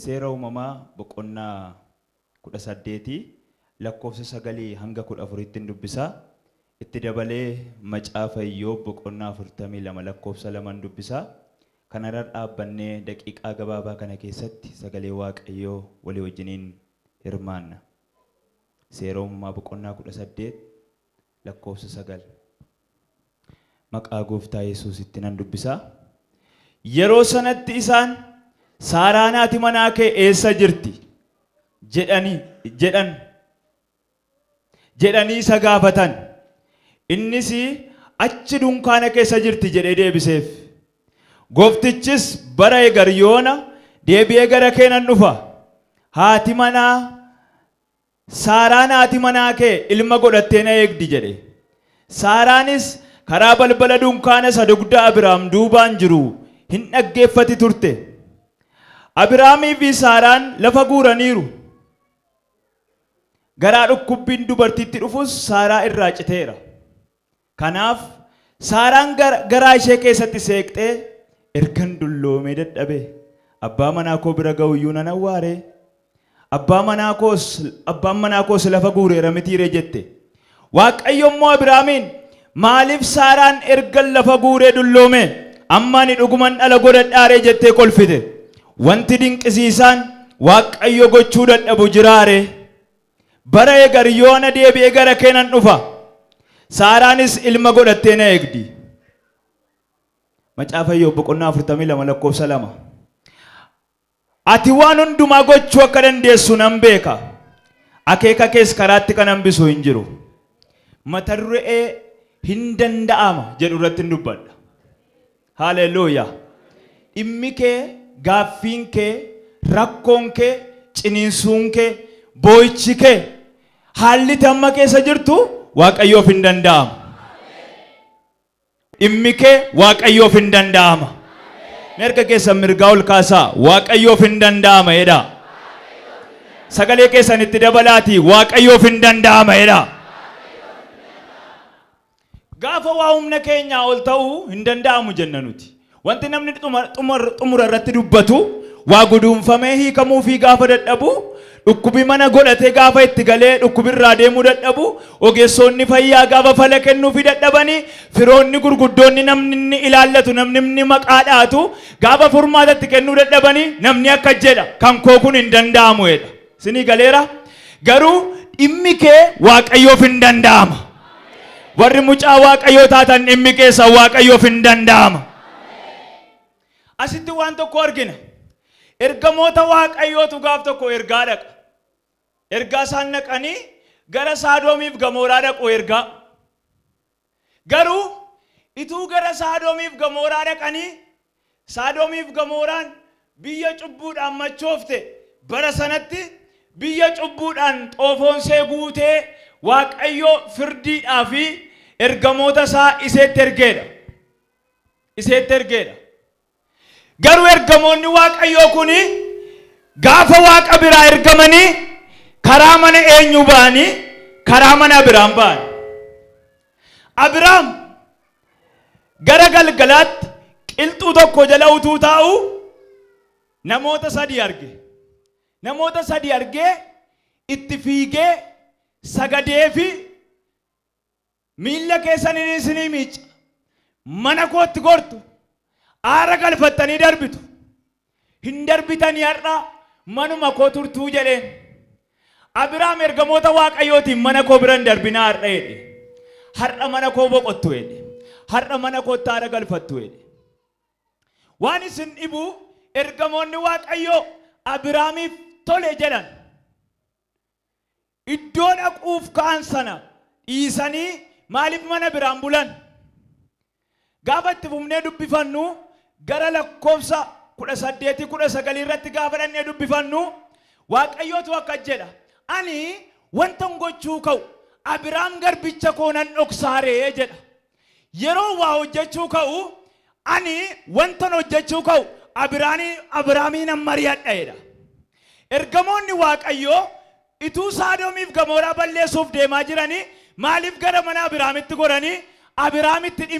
seera uumamaa boqonnaa 18 lakkoofsa 9 hanga 14tti dubbisaa. Itti dabalee macaafa Iyyoob boqonnaa 42 lakkoofsa 2 dubbisaa. Kanarra dhaabbannee daqiiqaa gabaabaa kana keessatti sagalee Waaqayyoo walii wajjiniin hirmaanna. Seera uumamaa boqonnaa 18 lakkoofsa 9. Maqaa Gooftaa Yesuusitti nan dubbisaa. Yeroo sanatti isaan Saaraan haati manaa kee eessa jirti jedhanii isa gaafatan. Innis achi dunkaana keessa jirti jedhee deebiseef. Gooftichis bara eegar yoona deebi'ee gara kee nan dhufa. Haati manaa Saaraan haati manaa kee ilma godhattee na eegdi jedhe. Saaraanis karaa balbala dunkaana isa dugda Abrahaam duubaan jiru hin dhaggeeffati turte. Abrahaamii fi Saaraan lafa guuraniiru. Garaa dhukkubbiin dubartiitti dhufus Saaraa irraa citeera. Kanaaf Saaraan garaa ishee keessatti seeqxee ergan dulloomee dadhabe abbaa manaa koo bira ga'uyyuu nan awwaare. Abbaan manaa koos lafa guureera mitiiree jette. Waaqayyo immoo Abrahaamiin maaliif Saaraan ergan lafa guuree dulloome amma ani dhuguman dhala godhadhaaree jettee kolfite. Wanti dinqisiisaan Waaqayyo gochuu dadhabu jiraare. Bara eegar yoona deebi'ee gara kee nan dhufa. Saaraanis ilma godhattee na eegdi. Macaafa Iyyoob boqonnaa 42 lakkoofsa 2. Ati waan hundumaa gochuu akka dandeessu nan beeka. Akeeka kees karaatti kan hambisu hin jiru. Mata duree hin danda'ama jedhu irratti dubbadha. Haleluuyaa. Dhimmi kee, gaaffiin kee, rakkoon kee, ciniinsuun kee, boo'ichi kee, haalli tamma keessa jirtu Waaqayyoof hin danda'ama. Dhimmi kee Waaqayyoof hin danda'ama. Mirga keessan mirgaa ol kaasaa Waaqayyoof hin danda'ama jedha. Sagalee keessan itti dabalaatii Waaqayyoof hin danda'ama jedha. Gaafa waa humna keenyaa ol ta'uu hin danda'amu jenna nuti. Wanti namni xumura irratti dubbatu waa guduunfamee hiikamuu fi gaafa dadhabu dhukkubi mana godhatee gaafa itti galee dhukkubirraa deemuu dadhabu ogeessonni fayyaa gaafa fala kennuu fi dadhabanii firoonni gurguddoonni namni ilaallatu namni maqaa dhaatu gaafa furmaatatti kennuu dadhabanii namni akka jedha kan koo kun hin danda'amu jedha. Sinii galeera garuu dhimmi kee Waaqayyoof hin danda'ama. Warri mucaa Waaqayyoo taatan dhimmi keessa Waaqayyoof hin danda'ama. Asitti waan tokko argina. Ergamoota Waaqayyootu gaaf tokko ergaa dhaqa. Ergaa isaan naqanii gara Sodoomiif Gamooraa dhaqu ergaa. Garuu ituu gara Sodoomiif Gamooraa dhaqanii Sodoomiif Gamooraan biyya cubbuudhaan machoofte bara sanatti biyya cubbuudhaan xoofoonsee guutee Waaqayyo firdiidhaa fi ergamoota isaa iseetti ergeedha. Garuu ergamoonni Waaqayyoo kuni gaafa Waaqa biraa ergamanii karaa mana eenyu ba'anii karaa mana Abrahaam ba'an. Abrahaam gara galgalaatti qilxuu tokko jala utuu taa'u namoota sadii argee itti fiigee sagadee fi miilla keessanii isinii miica mana kootti gortu. Aara galfattanii darbitu. Hin darbitanii har'a manuma koo turtuu jedheen. Abrahaam ergamoota Waaqayyootiin mana koo bira hin darbinaa har'a jedhe. Har'a mana koo boqottu jedhe. Har'a mana kootti aara galfattu jedhe. Waan isin dhibu ergamoonni Waaqayyoo Abrahaamiif tole jedhan. Iddoo dhaquuf ka'an sana dhiisanii maaliif mana biraan bulan? Gaafa itti fufnee dubbifannu gara lakkoofsa 18-19 irratti gaafa dhannee dubbifannu Waaqayyootu akka jedha. Ani wanta gochuu ka'u Abrahaam garbicha koo nan dhoksaaree jedha. Yeroo waa hojjechuu ka'u ani wanta hojjechuu ka'u Abrahaamiin mari'adha jedha. Ergamoonni Waaqayyoo ituu Sodoomiif Gamooraa balleessuuf deemaa jiranii maaliif gara mana Abrahaamitti goranii Abrahaamitti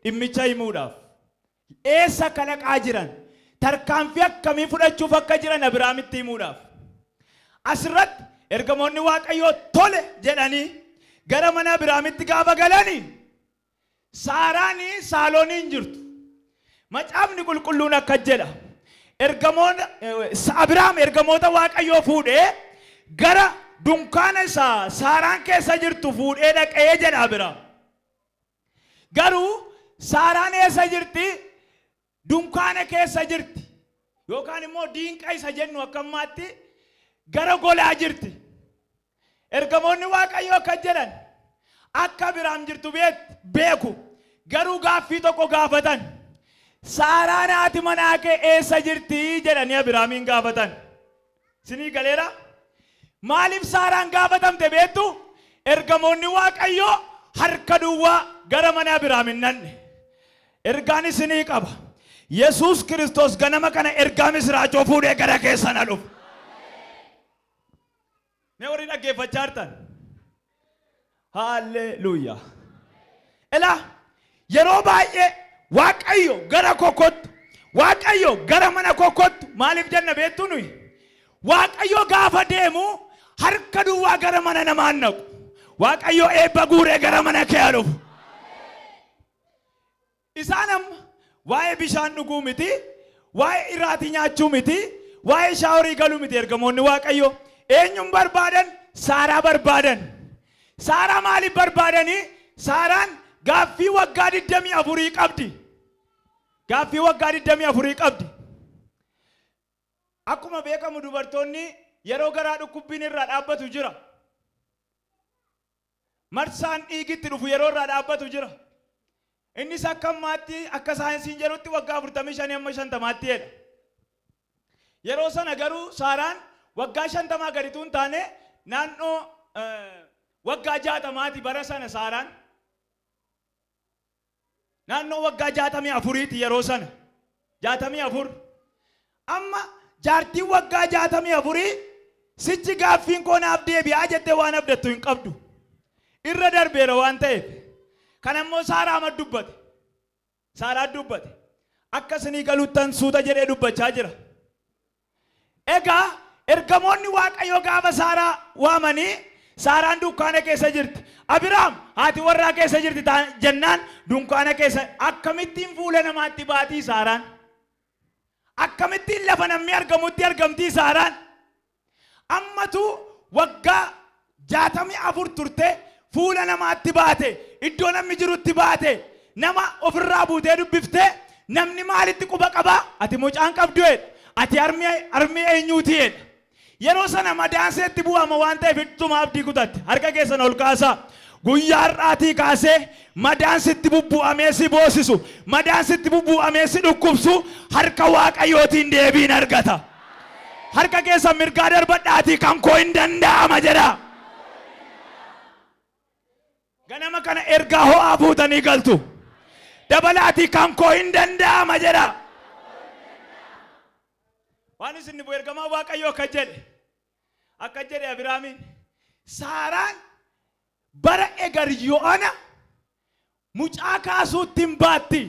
dhimmicha himuudhaaf. eessa kalaqaa jiran tarkaanfii akkamii fudhachuuf akka jiran Abrahaamitti himuudhaaf. Asirratti ergamoonni Waaqayyoo tole jedhanii gara mana Abrahaamitti gaafa galanii Saaraanii saalooniin jirtu. Macaafni qulqulluun akka jedha. Abrahaam ergamoota Waaqayyoo fuudhee gara dunkaana isaa Saaraan keessa jirtu fuudhee dhaqee jedha Abrahaam. Garuu Saaraan eessa jirti? Dunkaana keessa jirti. Yookaan immoo diinqa isa jennu akkamatti gara golaa jirti. Ergamoonni Waaqayyoo akka jedhan akka Abrahaam jirtu beeku. Garuu gaaffii tokko gaafatan. Saaraan haati manaa kee eessa jirti jedhanii Abrahaamiin gaafatan. Sinii galeera? Maaliif Saaraan gaafatamte beektu? Ergamoonni Waaqayyoo harka duwwaa gara mana Abrahaam hin nanne. Ergaan isinii qaba. Yesuus Kiristoos ganama kana ergaa misraachoo fuudhee gara keessan dhufu. Mee warri dhaggeeffachaa jirtan? Haalleluuyaa. Elaa yeroo baay'ee Waaqayyo gara kokottu, Waaqayyo gara mana kokottu maaliif jenna beektu nuyi? Waaqayyo gaafa deemu harka duwwaa gara mana namaan naqu. Waaqayyo eebba guuree gara mana kee dhufu. Isaan amma waa'ee bishaan dhuguu miti, waa'ee iraatii nyaachuu miti, waa'ee shaaworii galuu miti ergamoonni Waaqayyo. Eenyuun barbaadan? Saaraa barbaadan. Saaraa maaliif barbaadanii? Saaraan gaaffii waggaa 24 qabdi. Gaaffii waggaa 24 qabdi. Akkuma beekamu dubartoonni yeroo garaa dhukkubbiin irraa dhaabbatu jira. Marsaan dhiigitti dhufu yeroo irraa dhaabbatu jira. Innis akka saayinsiin jedhutti waggaa 45 amma 50 jedha. Yeroo sana garuu Saaraan waggaa 50 gadituu hin taane naannoo waggaa 60 bara sana Saaraan. Naannoo waggaa 64 yeroo sana 64. Amma jaartiin waggaa 64 sichi gaaffiin koo naaf deebi'aa jettee waan abdattu hin qabdu. Irra darbeera waan ta'eef. Kan ammoo Saaraa dubbate. Saaraa dubbate. Akkasanii galuuttan suuta jedhee dubbachaa jira. Egaa ergamoonni Waaqayyoo gaafa Saaraa waamanii Saaraan dunkaana keessa jirti. Abrahaam haati warraa keessa jirti jennaan dunkaana keessa akkamittiin fuula namaatti baatii Saaraan? Akkamittiin lafa namni argamutti argamtii Saaraan? Ammatu waggaa 64 turte fuula namaatti baate iddoo namni jirutti baate nama ofirraa buutee dubbifte namni maalitti quba qaba? Ati mucaan qabdu jedha. Ati armee eenyuuti jedha. Yeroo sana madaanseetti bu'ama waan ta'eef ittuma abdii kutatte. Harka keessan ol kaasaa. Guyyaa har'aatii kaasee madaansitti bubbu'amee si boosisu, madaansitti bubbu'amee si dhukkubsu harka Waaqayyootiin deebiin argata. Harka keessan mirgaa darbadhaatii kan koo hin danda'ama jedha. Ganama kana ergaa ho'aa fuutanii galtu. Dabalaatii kan koo hin danda'ama jedha. Waan isin ergamaa Waaqayyoo akka jedhe Abrahaamiin Saaraan bara egar yoona mucaa kaasuutti hin baatti.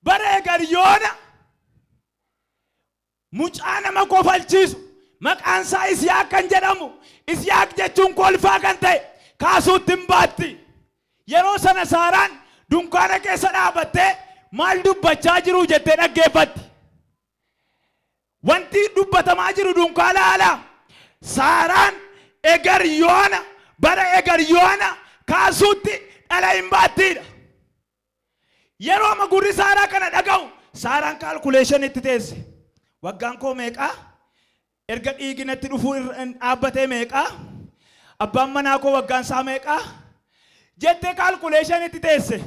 Bara egar yoona mucaa nama kofalchiisu maqaan isaa Isiyaaq kan jedhamu Isiyaaq jechuun kolfaa kan ta'e kaasuutti hin baatti. Yeroo sana Saaraan dunkaana keessa dhaabattee maal dubbachaa jiru jettee dhaggeeffatti. Wanti dubbatamaa jiru dunkaana alaa Saaraan egar yoona bara egar yoona kaasuutti dhala hin baattiidha. Yeroo magurri Saaraa kana dhaga'u Saaraan kaalkuleeshin itti teesse. Waggaan koo meeqaa? Erga dhiiginatti dhufuu dhaabbatee meeqaa? Abbaan manaa koo waggaan isaa meeqaa? Jettee kaalkuleeshin itti teesse.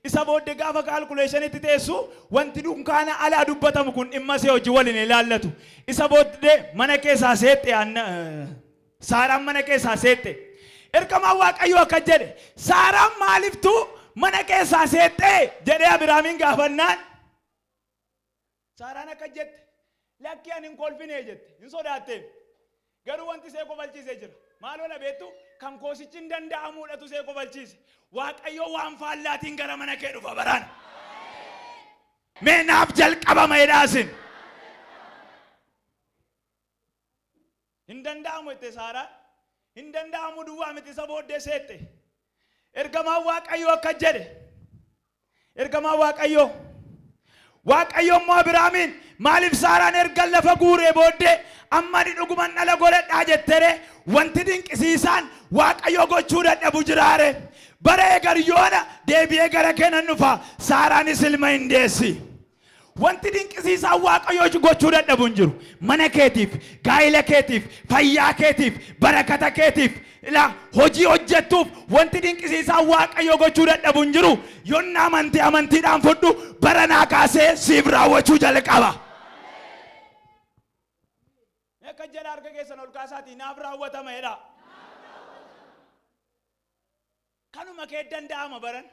Isa booddee gaafa kaalkuleeshin itti teessu wanti dunkaana alaa dubbatamu kun dhimma see hojii waliin ilaallatu. Isa booddee mana keessaa seette Saaraan mana keessaa seette. Ergamaan Waaqayyoo akka jedhe Saaraan maaliftuu mana keessaa seette jedhee Abrahaamiin gaafannaan Saaraan akka jette lakki ani hin kolfine jette hin sodaatteef. Garuu wanti see kofalchiisee jira. Maaloo na beektu kan koosichi hin danda'amuudhatu see kofalchiise. Waaqayyoo waan faallaatiin gara mana kee dhufa baraan. Mee naaf jalqabama jedhaasin. Hin danda'amu itti Saaraan. Hin danda'amu duwwaa miti isa booddee seette. Ergamaan Waaqayyoo akka jedhe. Ergamaan Waaqayyoo. Waaqayyo immoo Abiraamiin maaliif Saaraan erga lafa guuree booddee amma ni dhuguman dhala godhadhaa jettere wanti dinqisiisaan Waaqayyo gochuu dadhabu jiraare. Bara eegaryoona deebi'ee gara kennan dhufa Saaraanis ilma hin deessi. Wanti dinqisiisaan Waaqayyo gochuu dadhabu hin jiru. Mana keetiif, gaa'ila keetiif, fayyaa keetiif, barakata keetiif, hojii hojjettuuf wanti dinqisiisaan Waaqayyo gochuu dadhabu hin jiru. Yoon amantiidhaan fudhu bara naa kaasee siif raawwachuu jalqaba. Akka jedha harka keessan ol kaasaatii naaf raawwatama jedha. Kanuma kee danda'ama baran.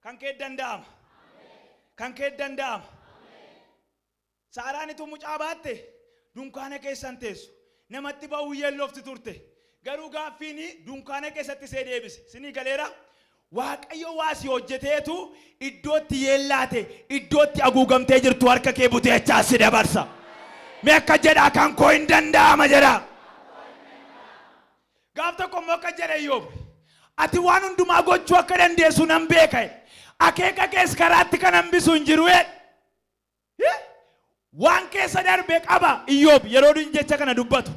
Kan kee danda'ama. Kan kee danda'ama. Saaraanitu mucaa baatte dunkaana keessan teessu. Namatti ba'uu yeellofti turte. Garuu gaaffiin dunkaana keessatti see deebise. Sinii galeera. Waaqayyo waasi hojjeteetu iddootti yeellaate iddootti haguugamtee jirtu harka kee buteechaa si dabarsa. Mee akka jedhaa kan koo hin danda'ama jedha. Gaaf tokko immoo akka jedhe Iyyoob. Ati waan hundumaa gochuu akka dandeessu nan beeka. Akeeka kees karaatti kan hambisu hin jiru. Waan keessa darbe qaba Iyyoob yeroo jecha kana dubbatu.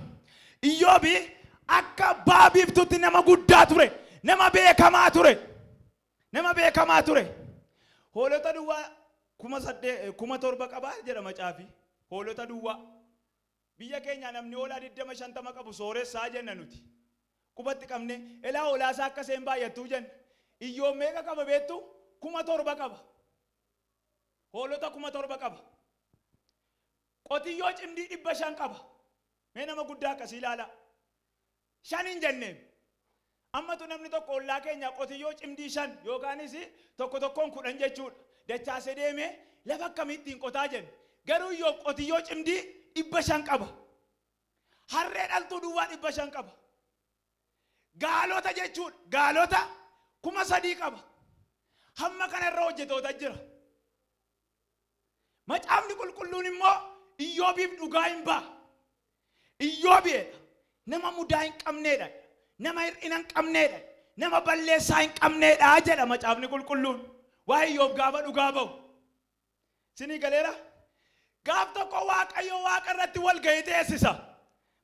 Iyyoob akka baabiiftutti nama guddaa ture. Nama beekamaa ture. Nama beekamaa ture. Hoolota duwwaa 7,000 qaba jedha macaafi. Hoolota duwwaa. Biyya keenya namni hoolaa 20-50 qabu sooressaa jenna nuti. Qubatti qabne elaa hoolaasaa akka seen baay'attuu jenna. Iyyoob meeqa qaba beektu? 7,000 qaba. Hoolota 7,000 qaba. Qotiyyoo cimdii 500 qaba. Mee nama guddaa akkasii ilaala. 5 hin jenneen. Ammatu namni tokko ollaa keenya qotiyyoo cimdii 5 yookaanis tokkoon 10 jechuudha. Dachaasee deemee lafa akkamittiin qotaa jenna. Garuu Iyyoob qotiyyoo cimdii 500 qaba. Harree dhaltuu duwwaa 500 qaba. Gaalota jechuudha. Gaalota 3,000 qaba. Hamma kanarra hojjetoota jira. Macaafni qulqulluun immoo Iyyoobiif dhugaa hin ba'a. Iyyoobiidha. Nama mudaa hin qabneedha. Nama hir'ina hin qabneedha. Nama balleessaa hin qabneedha jedha macaafni qulqulluun. Waa'ee Iyyoob gaafa dhugaa ba'u. Sinii galeera? Gaaf tokko Waaqayyo Waaqa irratti wal ga'ii teessisa.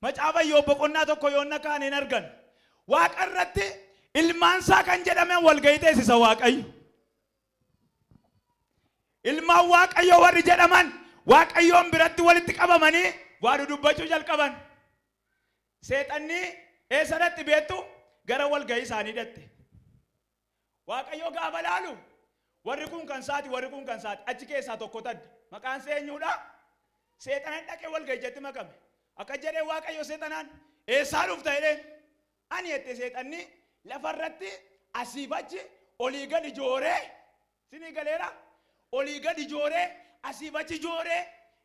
Macaafa Iyyoob boqonnaa tokko yoonna kaan hin argan. Waaqa irratti ilmaansaa kan jedhame wal ga'ii teessisa Waaqayyo. Ilmaan Waaqayyo warri jedhaman Waaqayyoon biratti walitti qabamanii waa dubbachuu jalqaban. Seexanni eessatti beektu gara wal ga'ii isaanii dhatte. Waaqayyo gaafa laalu warri kun kan saati warri kun kan saati achi keessaa tokko tadda. Maqaan seenyuudha. Seexanaan dhaqee wal ga'ii jetti makame. Akka jedhee Waaqayyo seexanaan eessaa dhufta jedheen. Ani jette seexanni lafarratti asii bachi olii gadi jooree. Sinii galeera. Olii gadi jooree asii bachi jooree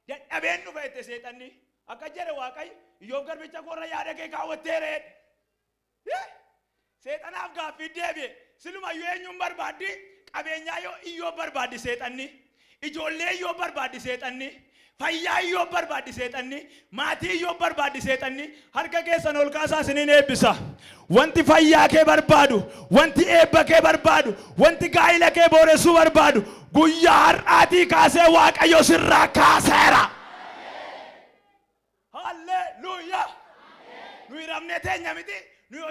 dadhabeen dhufa jette seexanni. Akka jedhe Waaqayyo Iyyoob garbicha korra yaada kee kaawwatteere. Seexanaaf gaaffii deebi'e. Silumayyuu eenyuun barbaaddi? Qabeenyaa yoo Iyyoob barbaaddi seexanni. Ijoollee Iyyoob barbaaddi seexanni. Fayyaa Iyyoob barbaaddi seexanni. Maatii Iyyoob barbaaddi seexanni. Harka keessan ol kaasaa isiniin eebbisa. Wanti fayyaa kee barbaadu, wanti eebba kee barbaadu, wanti gaa'ila kee booressuu barbaadu guyyaa har'aatii kaasee Waaqayyo sirraa kaaseera. Halleluuyaa. Nuyi ramnee teenya miti. Nuyi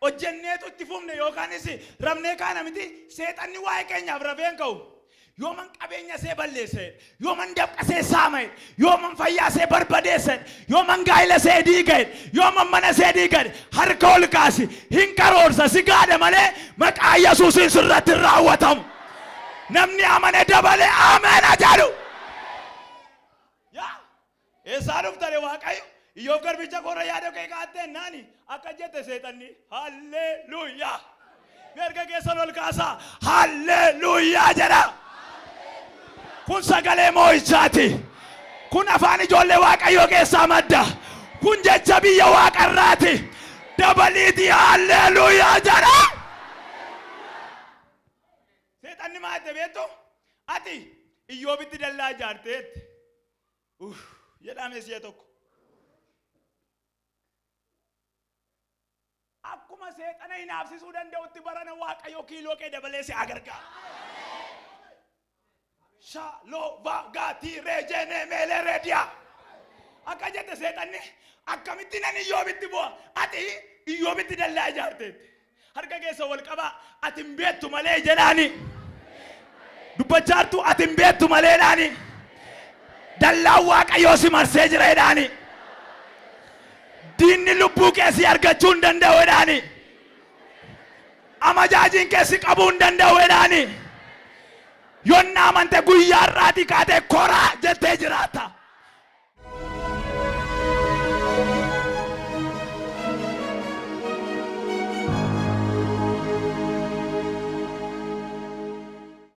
hojjenneetu itti fufne yookaanis ramnee kaana miti. Seexanni waa'ee keenyaaf rafeen ka'u. Yooman qabeenya see balleesse, yooman dabqa see saame, yooman fayyaa see barbadeesse, yooman gaa'ila see diigee, yooman mana see diigee harka ol kaasi hin karoorsa si gaade malee maqaa Yesuusiin sirratti raawwatamu. Namni amane dabale ameen jedhu. Yaa eessaa dhuftare Waaqayyo Iyyoob garbicha korra yaada kee kaa'attee naani akka jette seexanni. Halleluuyaa. Erga keessan ol kaasaa halleluuyaa jedha. Kun sagalee moo'ichaati. Kun afaan ijoollee Waaqayyoo keessaa madda. Kun jecha biyya Waaqarraati. Dabaliiti halleluuyaa jedha. Seexanni maal beektu? Ati Iyyoobitti dallaa ijaarteetti. Jedhame si'a tokko. Akkuma seexana hinaafsisuu danda'utti barana Waaqayyo kiiloo kee dabalee si agargaara. Shalovagati rejene meleredia. Akka jette seexanni akkamitti nan Iyyoobitti bu'a. Ati Iyyoobitti dallaa ijaarteetti. Harka keessa wal qabaa ati hin beektu malee jedhaani. Dubbachaartu ati hin beektu malee dhaani. Dallaa Waaqayyoo si marsee jira jedhaani. Diinni lubbuu keessi argachuu hin danda'u jedhaani. Amajaajiin keessi qabuu hin danda'u jedhaani. Yonna amante guyyaa irraatii kaatee koraa jettee jiraata.